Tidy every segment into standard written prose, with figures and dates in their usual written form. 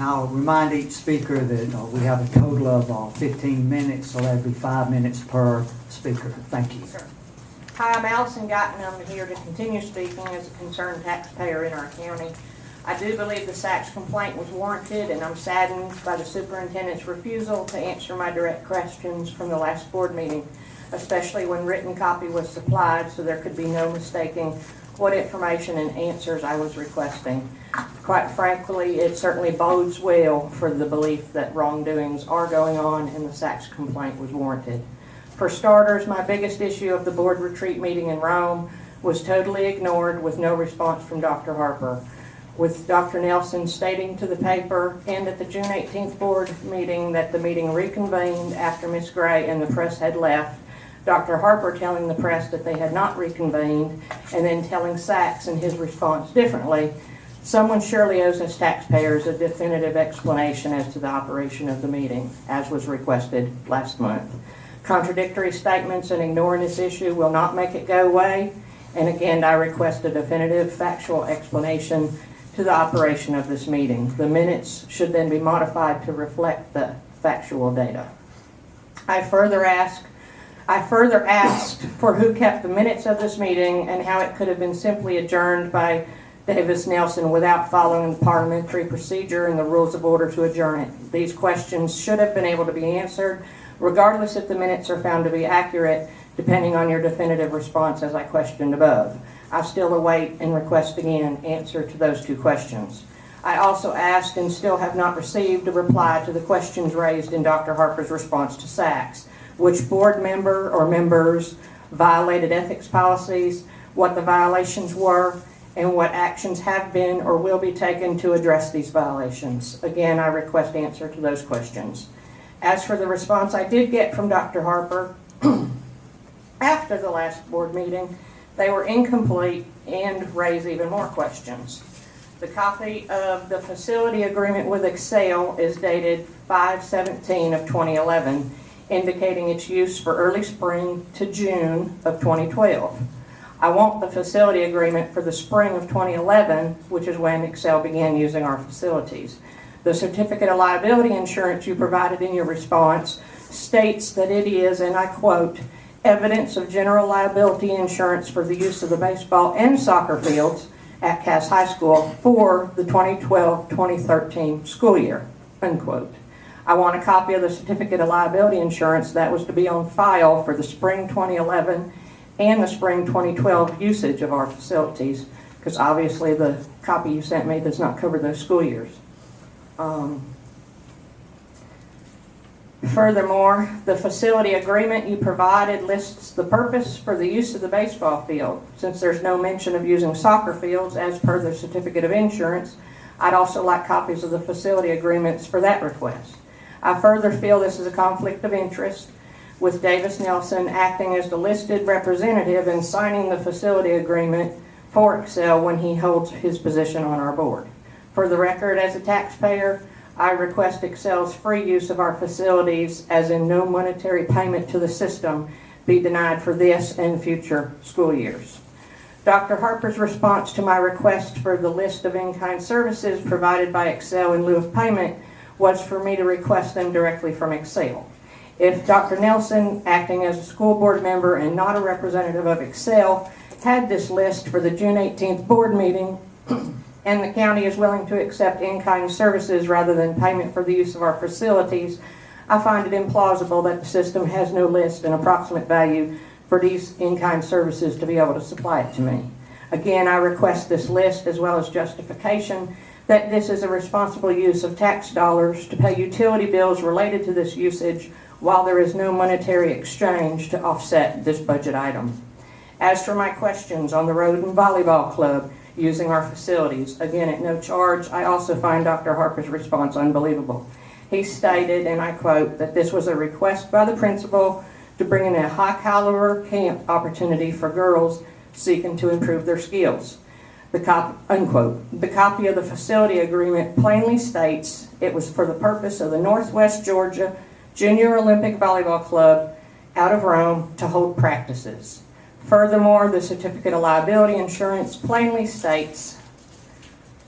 And I'll remind each speaker that we have a total of 15 minutes, so that'd be 5 minutes per speaker. Thank you. Sure. Hi, I'm Allison Guyton. I'm here to continue speaking as a concerned taxpayer in our county. I do believe the Sachs complaint was warranted, and I'm saddened by the superintendent's refusal to answer my direct questions from the last board meeting, especially when written copy was supplied so there could be no mistaking what information and answers I was requesting. Quite frankly, it certainly bodes well for the belief that wrongdoings are going on and the Sachs complaint was warranted. For starters, my biggest issue of the board retreat meeting in Rome was totally ignored with no response from Dr. Harper. With Dr. Nelson stating to the paper and at the June 18th board meeting that the meeting reconvened after Ms. Gray and the press had left, Dr. Harper telling the press that they had not reconvened, and then telling Sachs in his response differently, someone surely owes us taxpayers a definitive explanation as to the operation of the meeting, as was requested last month. Contradictory statements and ignoring this issue will not make it go away, and again, I request a definitive factual explanation to the operation of this meeting. The minutes should then be modified to reflect the factual data. I further asked for who kept the minutes of this meeting and how it could have been simply adjourned by Davis Nelson without following the parliamentary procedure and the rules of order to adjourn it. These questions should have been able to be answered, regardless if the minutes are found to be accurate, depending on your definitive response as I questioned above. I still await and request again answer to those two questions. I also asked and still have not received a reply to the questions raised in Dr. Harper's response to Sachs. Which board member or members violated ethics policies, what the violations were, and what actions have been or will be taken to address these violations. Again, I request answer to those questions. As for the response I did get from Dr. Harper after the last board meeting, they were incomplete and raise even more questions. The copy of the facility agreement with Excel is dated 5/17 of 2011, indicating its use for early spring to June of 2012. I want the facility agreement for the spring of 2011, which is when Excel began using our facilities. The certificate of liability insurance you provided in your response states that it is, and I quote, evidence of general liability insurance for the use of the baseball and soccer fields at Cass High School for the 2012-2013 school year, unquote. I want a copy of the certificate of liability insurance that was to be on file for the spring 2011 and the spring 2012 usage of our facilities, because obviously the copy you sent me does not cover those school years. Furthermore, the facility agreement you provided lists the purpose for the use of the baseball field. Since there's no mention of using soccer fields as per the certificate of insurance, I'd also like copies of the facility agreements for that request. I further feel this is a conflict of interest with Davis Nelson acting as the listed representative and signing the facility agreement for Excel when he holds his position on our board. For the record, as a taxpayer, I request Excel's free use of our facilities, as in no monetary payment to the system, be denied for this and future school years. Dr. Harper's response to my request for the list of in-kind services provided by Excel in lieu of payment was for me to request them directly from Excel. If Dr. Nelson, acting as a school board member and not a representative of Excel, had this list for the June 18th board meeting, and the county is willing to accept in-kind services rather than payment for the use of our facilities, I find it implausible that the system has no list and approximate value for these in-kind services to be able to supply it to me. Again, I request this list as well as justification that this is a responsible use of tax dollars to pay utility bills related to this usage while there is no monetary exchange to offset this budget item. As for my questions on the road and volleyball club using our facilities, again at no charge, I also find Dr. Harper's response unbelievable. He stated, and I quote, that this was a request by the principal to bring in a high-caliber camp opportunity for girls seeking to improve their skills. Unquote. The copy of the facility agreement plainly states it was for the purpose of the Northwest Georgia Junior Olympic Volleyball Club out of Rome to hold practices. Furthermore, the certificate of liability insurance plainly states,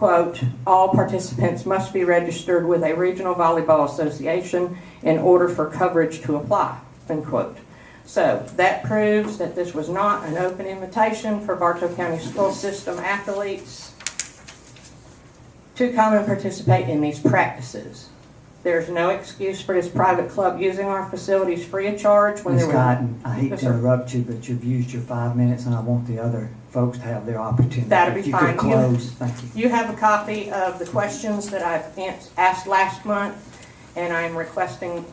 quote, all participants must be registered with a regional volleyball association in order for coverage to apply, end quote. So that proves that this was not an open invitation for Bartow County School System athletes to come and participate in these practices. There's no excuse for this private club using our facilities free of charge when Ms. there were... Cotton, I hate Yes, to sir. interrupt you, but you've used your 5 minutes, and I want the other folks to have their opportunity. That'd be If you fine. could close, thank you. You have a copy of the questions that I've asked last month, and I'm requesting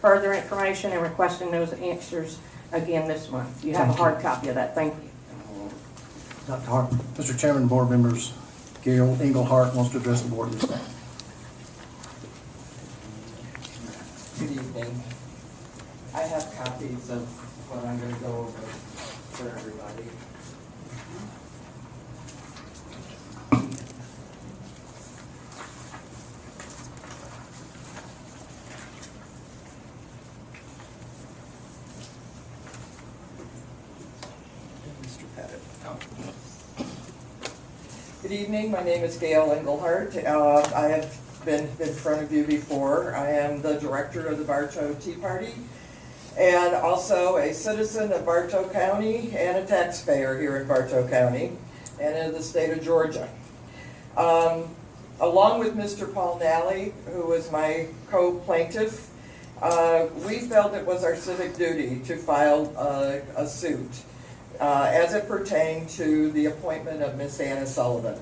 further information and requesting those answers again this month. You have a Thank you. hard copy of that. Thank you. Dr. Harper. Mr. Chairman, board members, Gail Englehart wants to address the board this time. Good evening. I have copies of what I'm going to go over for everybody. Mr. Pettit. Good evening. My name is Gail Englehart. I have been in front of you before. I am the director of the Bartow Tea Party and also a citizen of Bartow County and a taxpayer here in Bartow County and in the state of Georgia. Along with Mr. Paul Nally, who was my co-plaintiff, we felt it was our civic duty to file a suit as it pertained to the appointment of Miss Anna Sullivan.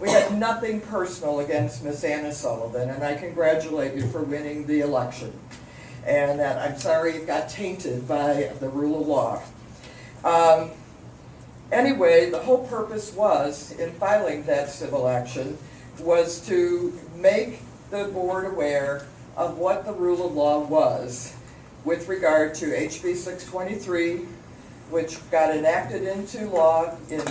We had nothing personal against Miss Anna Sullivan, and I congratulate you for winning the election. And that I'm sorry it got tainted by the rule of law. Anyway, the whole purpose was, in filing that civil action, was to make the board aware of what the rule of law was with regard to HB 623, which got enacted into law in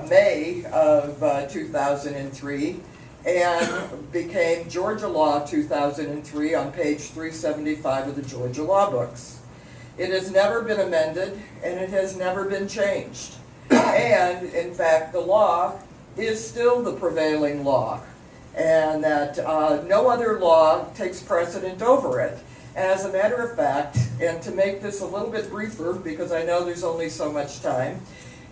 May of 2003 and became Georgia Law 2003 on page 375 of the Georgia Law Books. It has never been amended and it has never been changed. And in fact, the law is still the prevailing law, and that no other law takes precedent over it. And as a matter of fact, and to make this a little bit briefer, because I know there's only so much time,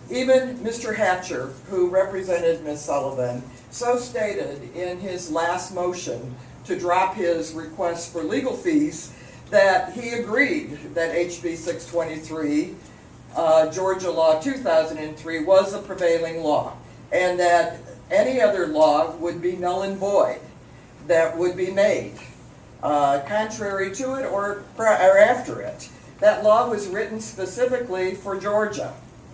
even Mr. Hatcher, who represented Ms. Sullivan, so stated in his last motion to drop his request for legal fees that he agreed that HB 623, Georgia Law 2003, was the prevailing law, and that any other law would be null and void that would be made contrary to it or after it. That law was written specifically for Georgia,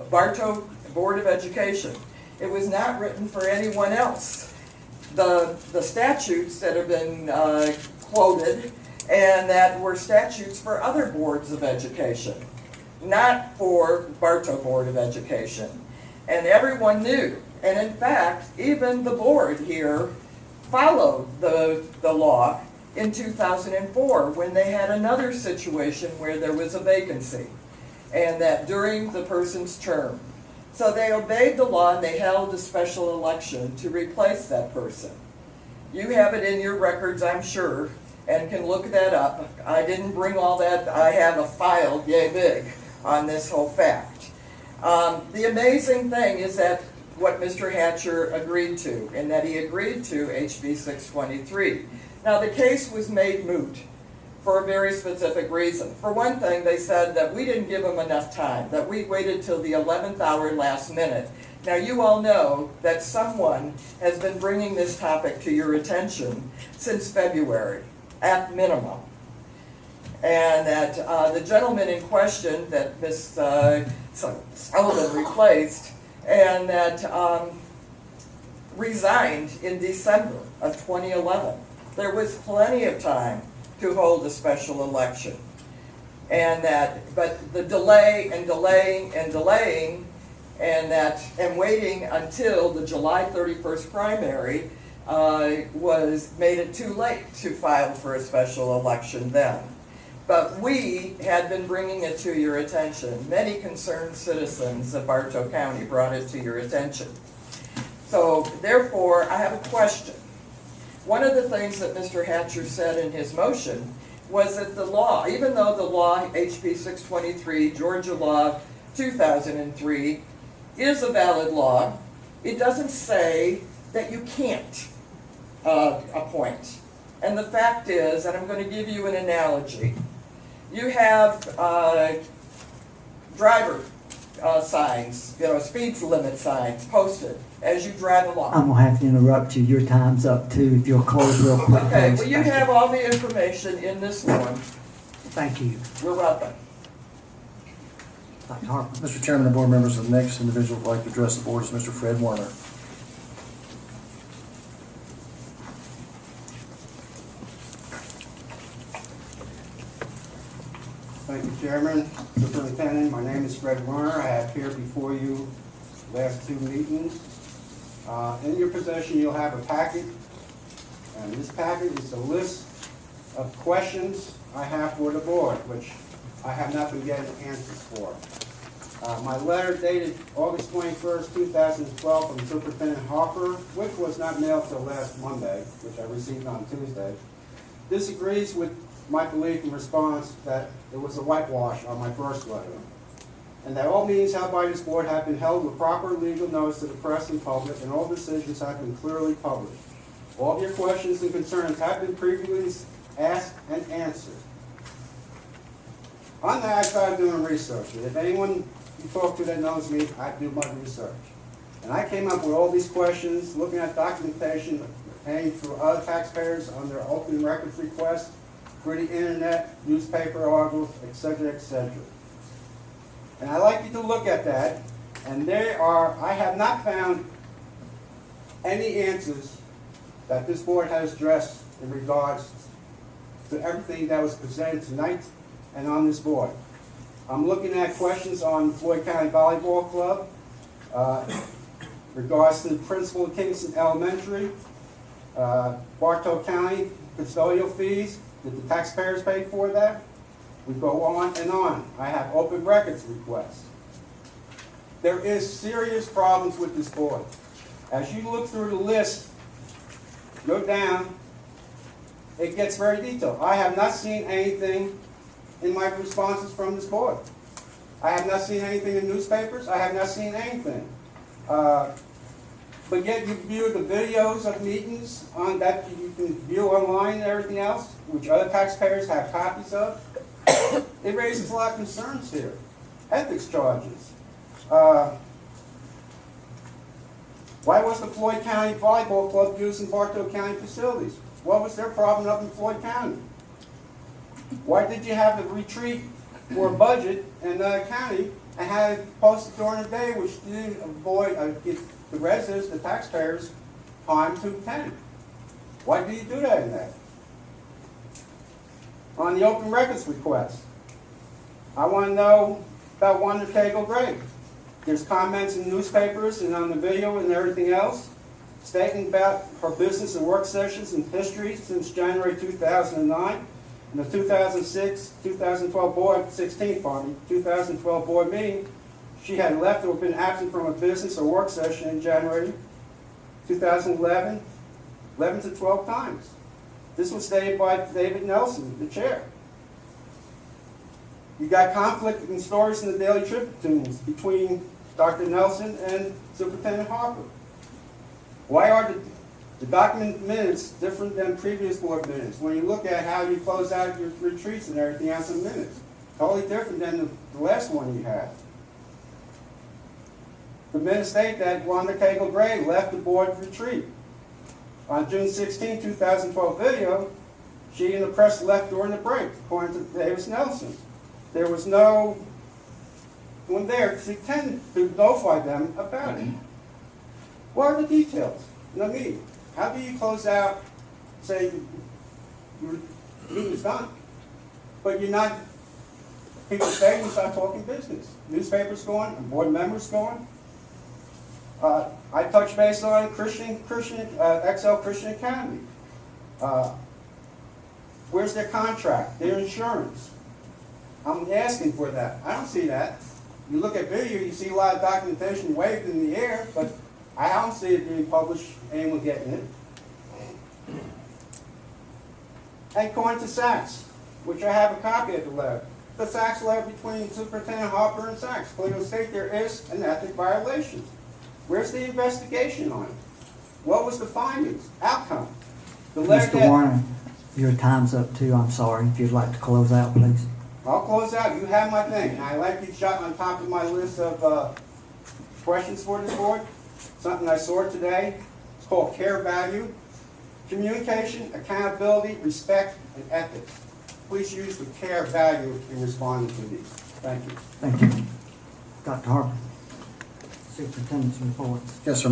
Bartow Board of Education. It was not written for anyone else. The statutes that have been quoted and that were statutes for other boards of education, not for Bartow Board of Education. And everyone knew. And in fact, even the board here followed the law in 2004 when they had another situation where there was a vacancy, and that during the person's term. So they obeyed the law and they held a special election to replace that person. You have it in your records, I'm sure, and can look that up. I didn't bring all that. I have a file yay big on this whole fact. The amazing thing is that what Mr. Hatcher agreed to, and that he agreed to HB 623. Now the case was made moot for a very specific reason. For one thing, they said that we didn't give them enough time, that we waited till the 11th hour last minute. Now you all know that someone has been bringing this topic to your attention since February, at minimum. And that the gentleman in question that Ms. Sullivan replaced, and that resigned in December of 2011. There was plenty of time to hold a special election. And that, but the delay and delaying and delaying and waiting until the July 31st primary made it too late to file for a special election then. But we had been bringing it to your attention. Many concerned citizens of Bartow County brought it to your attention. So therefore, I have a question. One of the things that Mr. Hatcher said in his motion was that the law, even though the law, HB 623, Georgia Law 2003, is a valid law, it doesn't say that you can't appoint. And the fact is, and I'm going to give you an analogy, you have driver signs, speed limit signs posted as you drive along. I'm gonna have to interrupt you. Your time's up too. If you'll close real quick. Okay, please. well, you Thank have all the information in this form. Thank you. You're welcome. Dr. Harper. Mr. Chairman and board members, the next individual who would like to address the board is Mr. Fred Werner. Thank you, Chairman. Superintendent, my name is Fred Werner. I have appeared before you last two meetings. In your possession, you'll have a packet, and this packet is a list of questions I have for the board, which I have not been getting answers for. My letter dated August 21st, 2012 from Superintendent Harper, which was not mailed till last Monday, which I received on Tuesday, disagrees with my belief in response that there was a whitewash on my first letter, and that all meetings held by this board have been held with proper legal notice to the press and public, and all decisions have been clearly published. All of your questions and concerns have been previously asked and answered. On that, I started doing research, and if anyone you talk to that knows me, I do my research. And I came up with all these questions, looking at documentation obtained through other taxpayers on their open records requests, through the internet, newspaper articles, etc., etc. And I'd like you to look at that, and I have not found any answers that this board has addressed in regards to everything that was presented tonight and on this board. I'm looking at questions on Floyd County Volleyball Club, regards to the principal of Kingston Elementary, Bartow County custodial fees. Did the taxpayers pay for that? We go on and on. I have open records requests. There is serious problems with this board. As you look through the list, go down, it gets very detailed. I have not seen anything in my responses from this board. I have not seen anything in newspapers. I have not seen anything. But yet you view the videos of meetings on that you can view online and everything else, which other taxpayers have copies of. It raises a lot of concerns here. Ethics charges. Why was the Floyd County Volleyball Club using Bartow County facilities? What was their problem up in Floyd County? Why did you have the retreat for a budget in the county and have it posted during the day, which didn't give the residents, the taxpayers, time to attend? Why do you do that in that? On the open records request, I want to know about Wanda Cagle Gray. There's comments in newspapers and on the video and everything else stating about her business and work sessions and history since January 2009. In the 2012 board meeting, she had left or been absent from a business or work session in January 2011, 11 to 12 times. This was stated by David Nelson, the chair. You got conflict in stories in the Daily Tribune between Dr. Nelson and Superintendent Harper. Why are the document minutes different than previous board minutes? When you look at how you close out your retreats and everything else in minutes, totally different than the last one you had. The minutes state that Wanda Cagle Gray left the board retreat. On June 16, 2012 video, she and the press left during the break, according to Davis Nelson. There was no one there to notify them about it. What are the details? I mean, how do you close out, say, your meeting's done, but you're not, people stay and start talking business. Newspapers going, and board members going. I touched base on XL Christian Academy. Where's their contract, their insurance? I'm asking for that. I don't see that. You look at video, you see a lot of documentation waved in the air, but I don't see it being published, anyone getting it. And according to Sachs, which I have a copy of the letter, the Sachs letter between Superintendent Harper and Sachs clearly state there is an ethic violation. Where's the investigation on it? What was the findings, outcome? The letter Mr. Warner, your time's up too. I'm sorry. If you'd like to close out, please. I'll close out. You have my thing. And I like you jot on top of my list of questions for this board. Something I saw today. It's called care value, communication, accountability, respect, and ethics. Please use the care value in responding to these. Thank you. Thank you. Dr. Harper. Superintendent's report. Yes, sir.